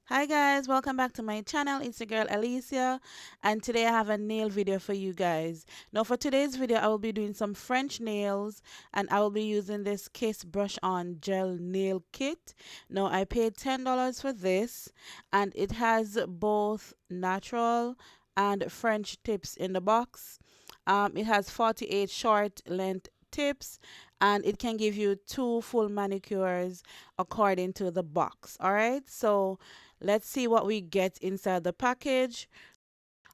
Hi guys, welcome back to my channel. It's your girl Alicia, and today I have a nail video for you guys. Now for today's video I will be doing some French nails, and I will be using this Kiss Brush On Gel Nail Kit. Now I paid $10 for this, and it has both natural and French tips in the box. It has 48 short length tips, and it can give you 2 full manicures according to the box. All right, so let's see what we get inside the package.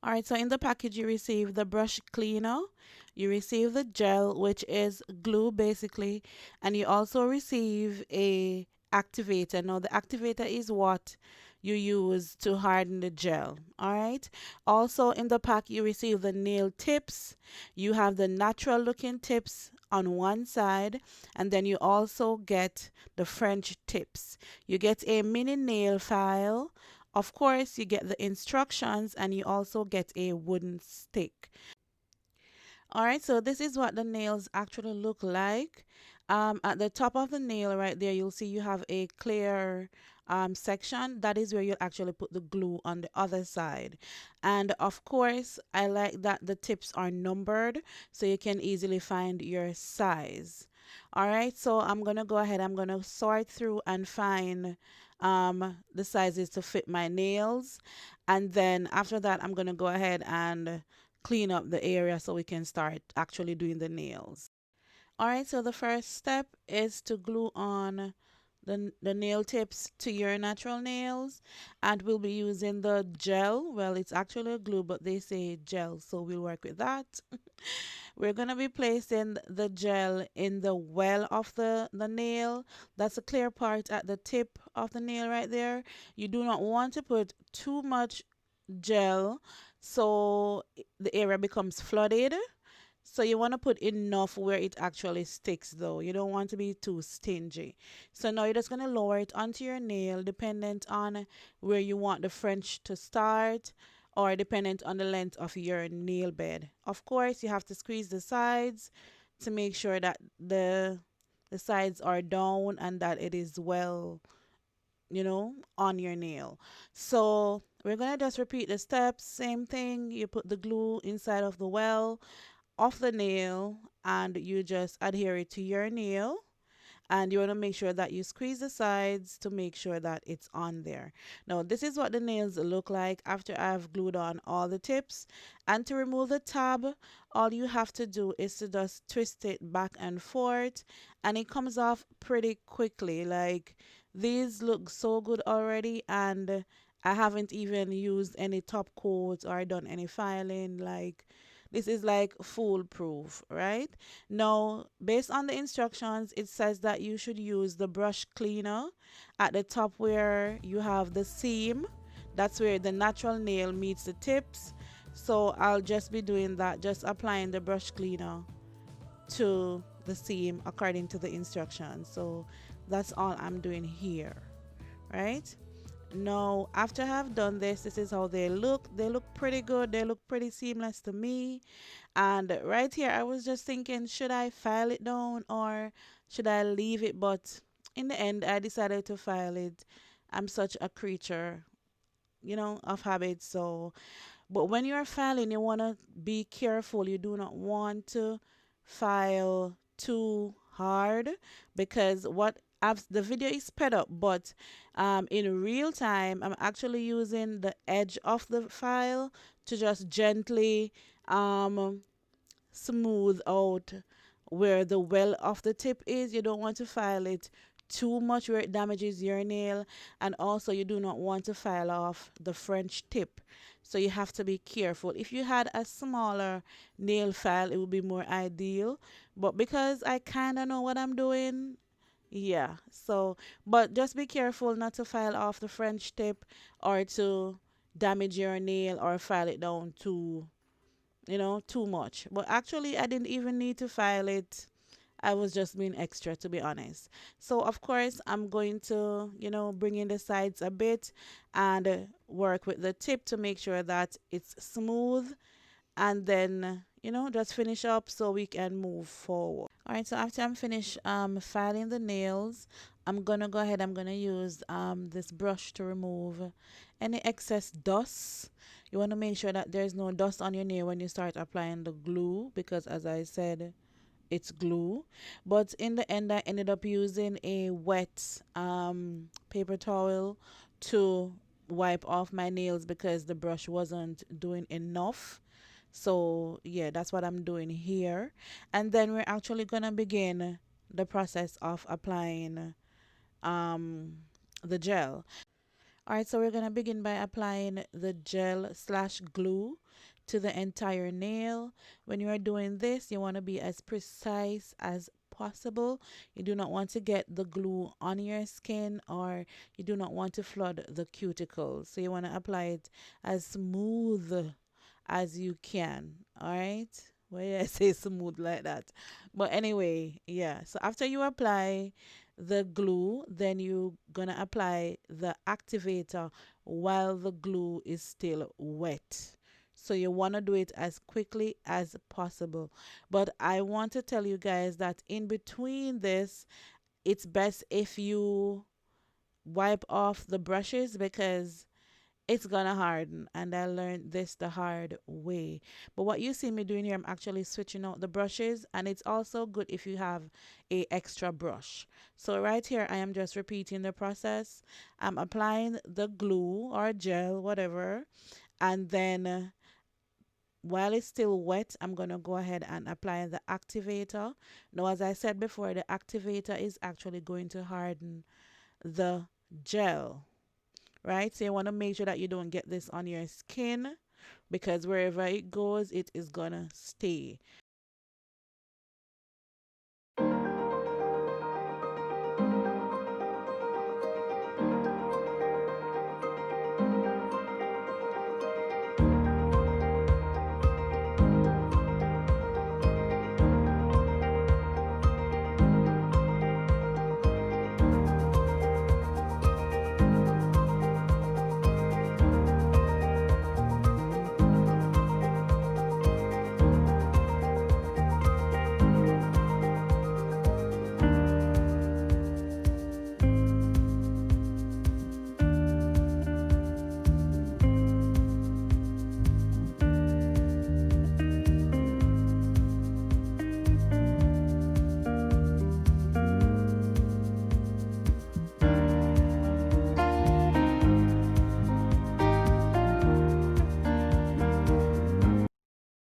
All right, so in the package you receive the brush cleaner, you receive the gel, which is glue basically, and you also receive a activator. Now the activator is what you use to harden the gel. All right, also in the pack you receive the nail tips. You have the natural looking tips on one side, and then you also get the French tips. You get a mini nail file. Of course, you get the instructions, and you also get a wooden stick. All right, so this is what the nails actually look like. At the top of the nail right there, you'll see you have a clear section. That is where you'll actually put the glue on the other side. And of course, I like that the tips are numbered so you can easily find your size. All right, so I'm going to go ahead. I'm going to sort through and find the sizes to fit my nails. And then after that, I'm going to go ahead and clean up the area so we can start actually doing the nails. All right, so the first step is to glue on the nail tips to your natural nails, and we'll be using the gel. Well, it's actually a glue, but they say gel, so we'll work with that. We're going to be placing the gel in the well of the nail. That's a clear part at the tip of the nail right there. You do not want to put too much gel so the area becomes flooded. So you want to put enough where it actually sticks though. You don't want to be too stingy. So now you're just going to lower it onto your nail dependent on where you want the French to start, or dependent on the length of your nail bed. Of course, you have to squeeze the sides to make sure that the sides are down and that it is well, on your nail. So we're going to just repeat the steps. Same thing. You put the glue inside of the well of the nail, and you just adhere it to your nail, and you want to make sure that you squeeze the sides to make sure that it's on there. Now this is what the nails look like after I've glued on all the tips. And to remove the tab, all you have to do is to just twist it back and forth, and it comes off pretty quickly. Like, these look so good already, and I haven't even used any top coats or done any filing. Like, this is like foolproof, right? Now, based on the instructions, it says that you should use the brush cleaner at the top where you have the seam. That's where the natural nail meets the tips. So I'll just be doing that, just applying the brush cleaner to the seam according to the instructions. So that's all I'm doing here, right? Now, after I have done this, this is how they look. They look pretty good. They look pretty seamless to me. And right here, I was just thinking, should I file it down or should I leave it? But in the end, I decided to file it. I'm such a creature, of habit. So, but when you're filing, you want to be careful. You do not want to file too hard, because the video is sped up, but in real time, I'm actually using the edge of the file to just gently smooth out where the well of the tip is. You don't want to file it too much where it damages your nail, and also you do not want to file off the French tip. So you have to be careful. If you had a smaller nail file, it would be more ideal, but because I kind of know what I'm doing, yeah. So, but just be careful not to file off the French tip or to damage your nail or file it down too much. But actually, I didn't even need to file it. I was just being extra, to be honest. So, of course, I'm going to, bring in the sides a bit and work with the tip to make sure that it's smooth, and then, just finish up so we can move forward. All right, so after I'm finished filing the nails, I'm gonna go ahead, I'm gonna use this brush to remove any excess dust. You want to make sure that there's no dust on your nail when you start applying the glue, because as I said, it's glue. But in the end, I ended up using a wet paper towel to wipe off my nails because the brush wasn't doing enough. So yeah, that's what I'm doing here. And then we're actually gonna begin the process of applying um the gel. All right, so we're going to begin by applying the gel slash glue to the entire nail. When you are doing this, you want to be as precise as possible. You do not want to get the glue on your skin, or you do not want to flood the cuticles. So you want to apply it as smooth as you can. All right. Why did I say smooth like that? But anyway, yeah. So after you apply the glue, then you're gonna apply the activator while the glue is still wet. So you want to do it as quickly as possible. But I want to tell you guys that in between this, it's best if you wipe off the brushes, because it's gonna harden, and I learned this the hard way. But what you see me doing here, I'm actually switching out the brushes, and it's also good if you have a extra brush. So right here I am just repeating the process. I'm applying the glue or gel, whatever, and then while it's still wet, I'm gonna go ahead and apply the activator. Now, as I said before, the activator is actually going to harden the gel, right? So you want to make sure that you don't get this on your skin, because wherever it goes, it is gonna stay.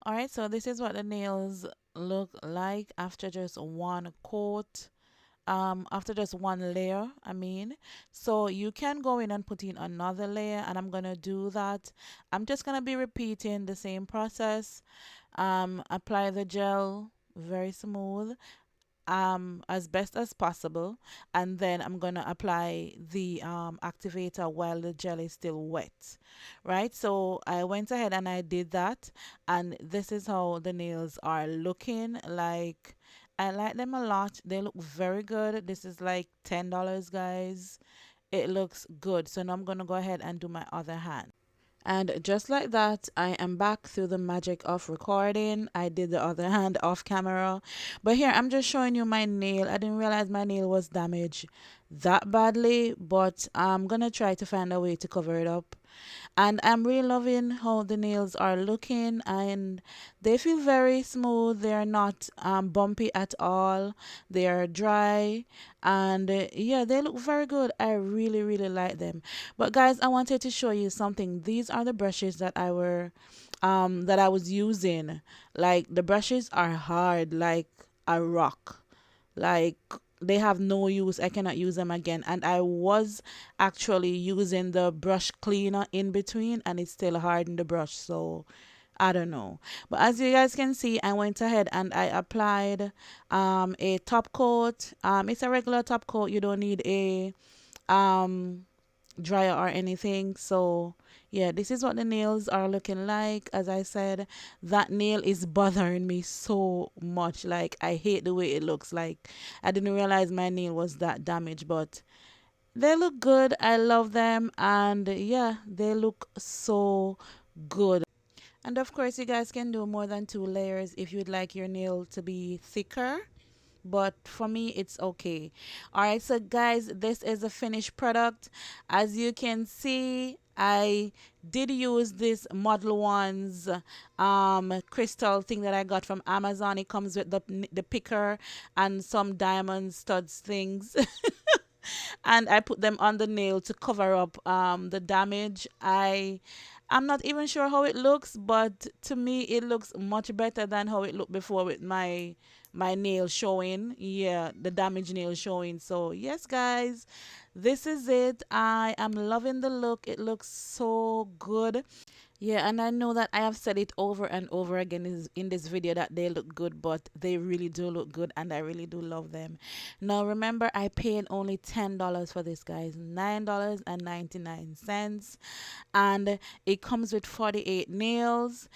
All right, so this is what the nails look like after just one coat. After just one layer, I mean. So you can go in and put in another layer, and I'm gonna do that. I'm just gonna be repeating the same process. Apply the gel very smooth, as best as possible, and then I'm gonna apply the activator while the gel is still wet, right? So I went ahead and I did that, and this is how the nails are looking like. I like them a lot. They look very good. This is like $10, guys. It looks good. So now I'm gonna go ahead and do my other hand. And just like that, I am back through the magic of recording. I did the other hand off camera. But here, I'm just showing you my nail. I didn't realize my nail was damaged that badly, but I'm going to try to find a way to cover it up. And I'm really loving how the nails are looking, and they feel very smooth. They're not bumpy at all. They are dry, and yeah, they look very good. I really, really like them. But guys, I wanted to show you something. These are the brushes that I was using. Like, the brushes are hard like a rock. Like, they have no use. I cannot use them again. And I was actually using the brush cleaner in between, and it still hardened the brush. So I don't know. But as you guys can see, I went ahead and I applied a top coat. It's a regular top coat. You don't need a um dryer or anything. So yeah, this is what the nails are looking like. As I said, that nail is bothering me so much. Like, I hate the way it looks. Like, I didn't realize my nail was that damaged, but they look good. I love them, and yeah, they look so good. And of course, you guys can do more than 2 layers if you'd like your nail to be thicker. but for me it's okay. All right, so guys, this is a finished product. As you can see, I did use this Model Ones crystal thing that I got from Amazon. It comes with the picker and some diamond studs things. And I put them on the nail to cover up the damage. I'm not even sure how it looks, but to me it looks much better than how it looked before with my nail showing. Yeah, the damaged nail showing. So yes, guys, this is it. I am loving the look. It looks so good. Yeah, and I know that I have said it over and over again in this video that they look good, but they really do look good and I really do love them. Now, remember, I paid only $10 for this, guys, $9.99. And it comes with 48 nails.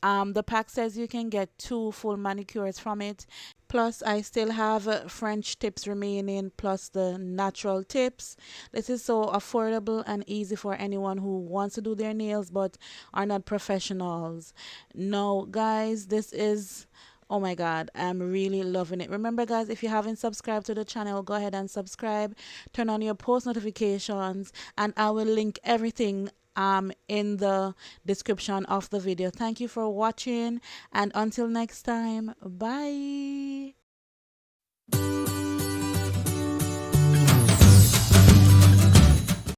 The pack says you can get 2 full manicures from it. Plus, I still have French tips remaining, plus the natural tips. This is so affordable and easy for anyone who wants to do their nails but are not professionals. No, guys, this is. Oh my God, I'm really loving it. Remember, guys, if you haven't subscribed to the channel, go ahead and subscribe. Turn on your post notifications, and I will link everything in the description of the video. Thank you for watching, and until next time, bye.